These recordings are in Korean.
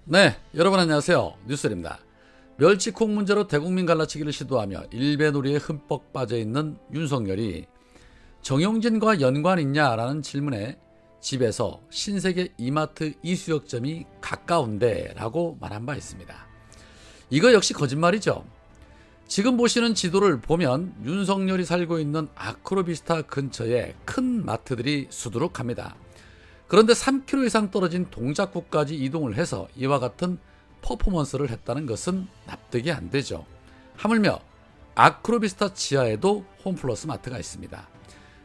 네, 여러분 안녕하세요. 뉴스입니다. 멸치콩 문제로 대국민 갈라치기를 시도하며 일배놀이에 흠뻑 빠져있는 윤석열이 정용진과 연관 있냐라는 질문에 집에서 신세계 이마트 이수역점이 가까운데 라고 말한 바 있습니다. 이거 역시 거짓말이죠. 지금 보시는 지도를 보면 윤석열이 살고 있는 아크로비스타 근처에 큰 마트들이 수두룩합니다. 그런데 3km 이상 떨어진 동작구까지 이동을 해서 이와 같은 퍼포먼스를 했다는 것은 납득이 안 되죠. 하물며 아크로비스타 지하에도 홈플러스 마트가 있습니다.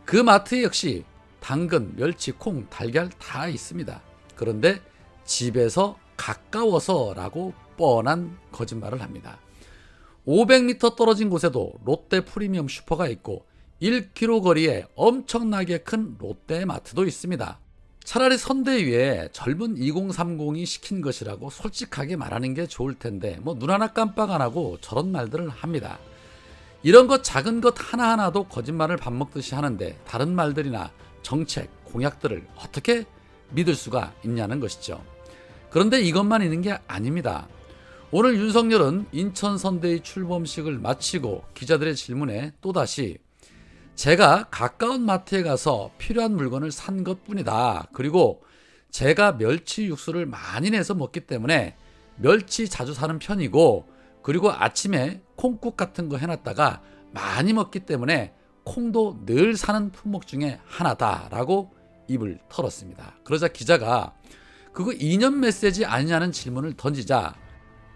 그 마트에 역시 당근, 멸치, 콩, 달걀 다 있습니다. 그런데 집에서 가까워서라고 뻔한 거짓말을 합니다. 500m 떨어진 곳에도 롯데 프리미엄 슈퍼가 있고 1km 거리에 엄청나게 큰 롯데마트도 있습니다. 차라리 선대위에 젊은 2030이 시킨 것이라고 솔직하게 말하는 게 좋을 텐데 눈 하나 깜빡 안 하고 저런 말들을 합니다. 이런 것 작은 것 하나하나도 거짓말을 밥 먹듯이 하는데 다른 말들이나 정책, 공약들을 어떻게 믿을 수가 있냐는 것이죠. 그런데 이것만 있는 게 아닙니다. 오늘 윤석열은 인천 선대위 출범식을 마치고 기자들의 질문에 또다시 제가 가까운 마트에 가서 필요한 물건을 산 것뿐이다. 그리고 제가 멸치 육수를 많이 내서 먹기 때문에 멸치 자주 사는 편이고, 그리고 아침에 콩국 같은 거 해놨다가 많이 먹기 때문에 콩도 늘 사는 품목 중에 하나다라고 입을 털었습니다. 그러자 기자가 그거 이념 메시지 아니냐는 질문을 던지자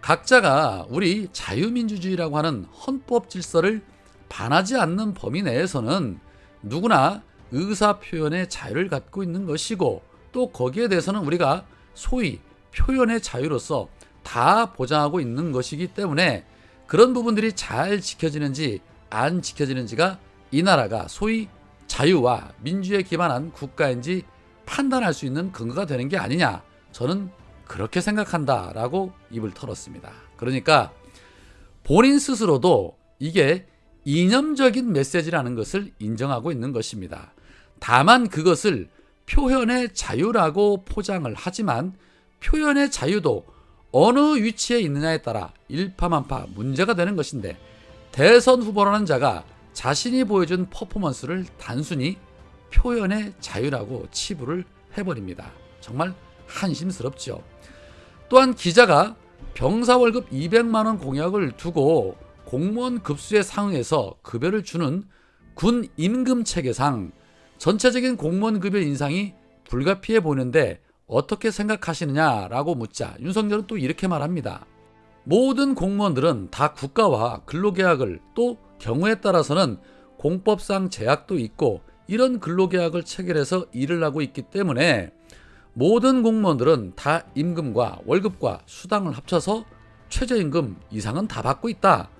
각자가 우리 자유민주주의라고 하는 헌법 질서를 반하지 않는 범위 내에서는 누구나 의사표현의 자유를 갖고 있는 것이고, 또 거기에 대해서는 우리가 소위 표현의 자유로서 다 보장하고 있는 것이기 때문에 그런 부분들이 잘 지켜지는지 안 지켜지는지가 이 나라가 소위 자유와 민주에 기반한 국가인지 판단할 수 있는 근거가 되는 게 아니냐, 저는 그렇게 생각한다라고 입을 털었습니다. 그러니까 본인 스스로도 이게 이념적인 메시지라는 것을 인정하고 있는 것입니다. 다만 그것을 표현의 자유라고 포장을 하지만 표현의 자유도 어느 위치에 있느냐에 따라 일파만파 문제가 되는 것인데, 대선 후보라는 자가 자신이 보여준 퍼포먼스를 단순히 표현의 자유라고 치부를 해버립니다. 정말 한심스럽죠. 또한 기자가 병사 월급 200만 원 공약을 두고 공무원 급수에 상응해서 급여를 주는 군 임금 체계상 전체적인 공무원 급여 인상이 불가피해 보이는데 어떻게 생각하시느냐라고 묻자 윤석열은 또 이렇게 말합니다. 모든 공무원들은 다 국가와 근로계약을, 또 경우에 따라서는 공법상 제약도 있고 이런 근로계약을 체결해서 일을 하고 있기 때문에 모든 공무원들은 다 임금과 월급과 수당을 합쳐서 최저임금 이상은 다 받고 있다.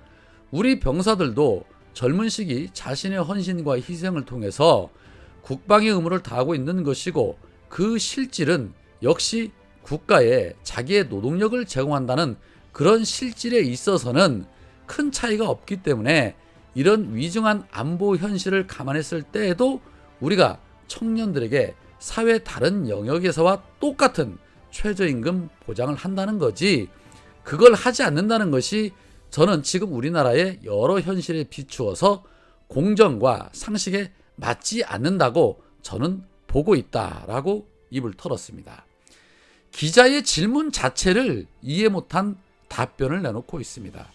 우리 병사들도 젊은 시기 자신의 헌신과 희생을 통해서 국방의 의무를 다하고 있는 것이고, 그 실질은 역시 국가에 자기의 노동력을 제공한다는 그런 실질에 있어서는 큰 차이가 없기 때문에 이런 위중한 안보 현실을 감안했을 때에도 우리가 청년들에게 사회 다른 영역에서와 똑같은 최저임금 보장을 한다는 거지, 그걸 하지 않는다는 것이 저는 지금 우리나라의 여러 현실에 비추어서 공정과 상식에 맞지 않는다고 저는 보고 있다라고 입을 털었습니다. 기자의 질문 자체를 이해 못한 답변을 내놓고 있습니다.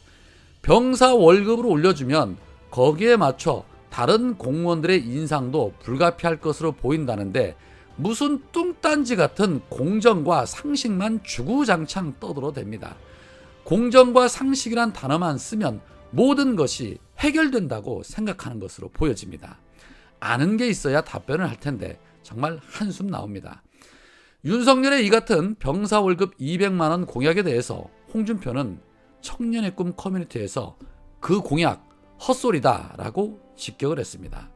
병사 월급을 올려주면 거기에 맞춰 다른 공무원들의 인상도 불가피할 것으로 보인다는데 무슨 뚱딴지 같은 공정과 상식만 주구장창 떠들어댑니다. 공정과 상식이란 단어만 쓰면 모든 것이 해결된다고 생각하는 것으로 보여집니다. 아는 게 있어야 답변을 할 텐데 정말 한숨 나옵니다. 윤석열의 이 같은 병사 월급 200만 원 공약에 대해서 홍준표는 청년의 꿈 커뮤니티에서 그 공약 헛소리다라고 직격을 했습니다.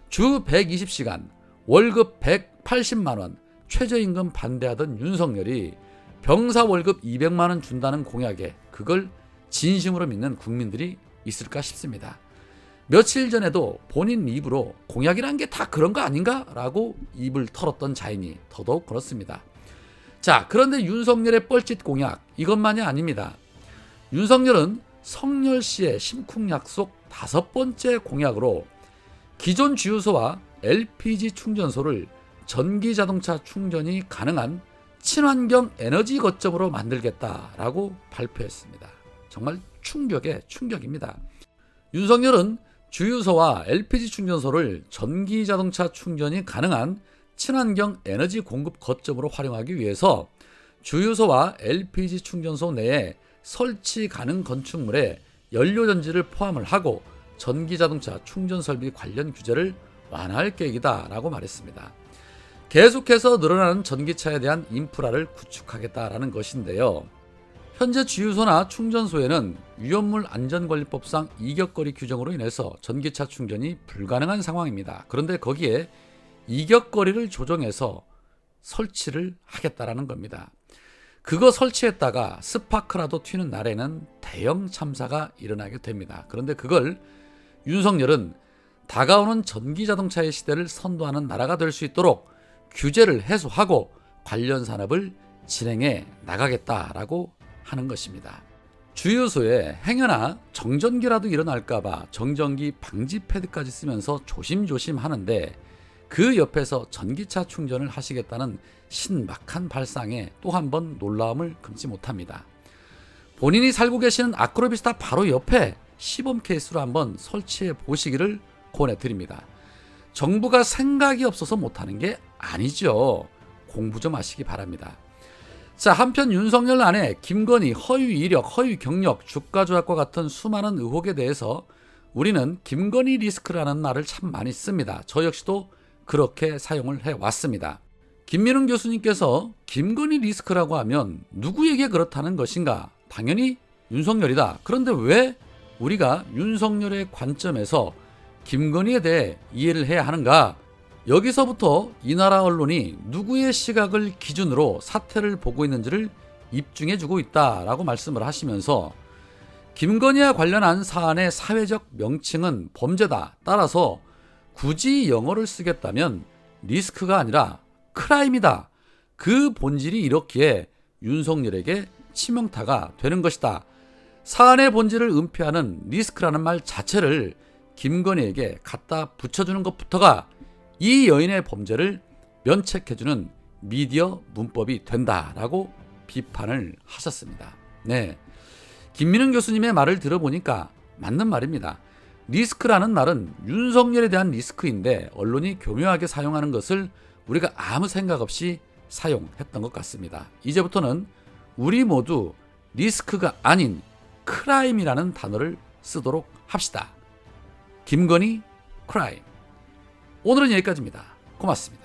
주 120시간, 월급 180만 원, 최저임금 반대하던 윤석열이 병사 월급 200만 원 준다는 공약에 그걸 진심으로 믿는 국민들이 있을까 싶습니다. 며칠 전에도 본인 입으로 공약이란 게 다 그런 거 아닌가? 라고 입을 털었던 자인이 더더욱 그렇습니다. 자, 그런데 윤석열의 뻘짓 공약 이것만이 아닙니다. 윤석열은 성열 씨의 심쿵 약속 5번째 공약으로 기존 주유소와 LPG 충전소를 전기 자동차 충전이 가능한 친환경 에너지 거점으로 만들겠다라고 발표했습니다. 정말 충격의 충격입니다. 윤석열은 주유소와 LPG 충전소를 전기 자동차 충전이 가능한 친환경 에너지 공급 거점으로 활용하기 위해서 주유소와 LPG 충전소 내에 설치 가능 건축물에 연료전지를 포함을 하고 전기자동차 충전설비 관련 규제를 완화할 계획이다라고 말했습니다. 계속해서 늘어나는 전기차에 대한 인프라를 구축하겠다라는 것인데요. 현재 주유소나 충전소에는 위험물 안전관리법상 이격거리 규정으로 인해서 전기차 충전이 불가능한 상황입니다. 그런데 거기에 이격거리를 조정해서 설치를 하겠다라는 겁니다. 그거 설치했다가 스파크라도 튀는 날에는 대형 참사가 일어나게 됩니다. 그런데 그걸 윤석열은 다가오는 전기자동차의 시대를 선도하는 나라가 될 수 있도록 규제를 해소하고 관련 산업을 진행해 나가겠다라고 하는 것입니다. 주유소에 행여나 정전기라도 일어날까봐 정전기 방지 패드까지 쓰면서 조심조심 하는데 그 옆에서 전기차 충전을 하시겠다는 신박한 발상에 또 한 번 놀라움을 금치 못합니다. 본인이 살고 계시는 아크로비스타 바로 옆에 시범 케이스로 한번 설치해 보시기를 권해드립니다. 정부가 생각이 없어서 못하는 게 아니죠. 공부 좀 하시기 바랍니다. 자, 한편 윤석열 안에 김건희 허위 이력, 허위 경력, 주가 조작과 같은 수많은 의혹에 대해서 우리는 김건희 리스크라는 말을 참 많이 씁니다. 저 역시도 그렇게 사용을 해왔습니다. 김민웅 교수님께서 김건희 리스크라고 하면 누구에게 그렇다는 것인가? 당연히 윤석열이다. 그런데 왜 우리가 윤석열의 관점에서 김건희에 대해 이해를 해야 하는가? 여기서부터 이 나라 언론이 누구의 시각을 기준으로 사태를 보고 있는지를 입증해주고 있다라고 말씀을 하시면서 김건희와 관련한 사안의 사회적 명칭은 범죄다. 따라서 굳이 영어를 쓰겠다면 리스크가 아니라 크라임이다. 그 본질이 이렇기에 윤석열에게 치명타가 되는 것이다. 사안의 본질을 은폐하는 리스크라는 말 자체를 김건희에게 갖다 붙여주는 것부터가 이 여인의 범죄를 면책해주는 미디어 문법이 된다라고 비판을 하셨습니다. 네, 김민웅 교수님의 말을 들어보니까 맞는 말입니다. 리스크라는 말은 윤석열에 대한 리스크인데 언론이 교묘하게 사용하는 것을 우리가 아무 생각 없이 사용했던 것 같습니다. 이제부터는 우리 모두 리스크가 아닌 크라임이라는 단어를 쓰도록 합시다. 김건희 크라임. 오늘은 여기까지입니다. 고맙습니다.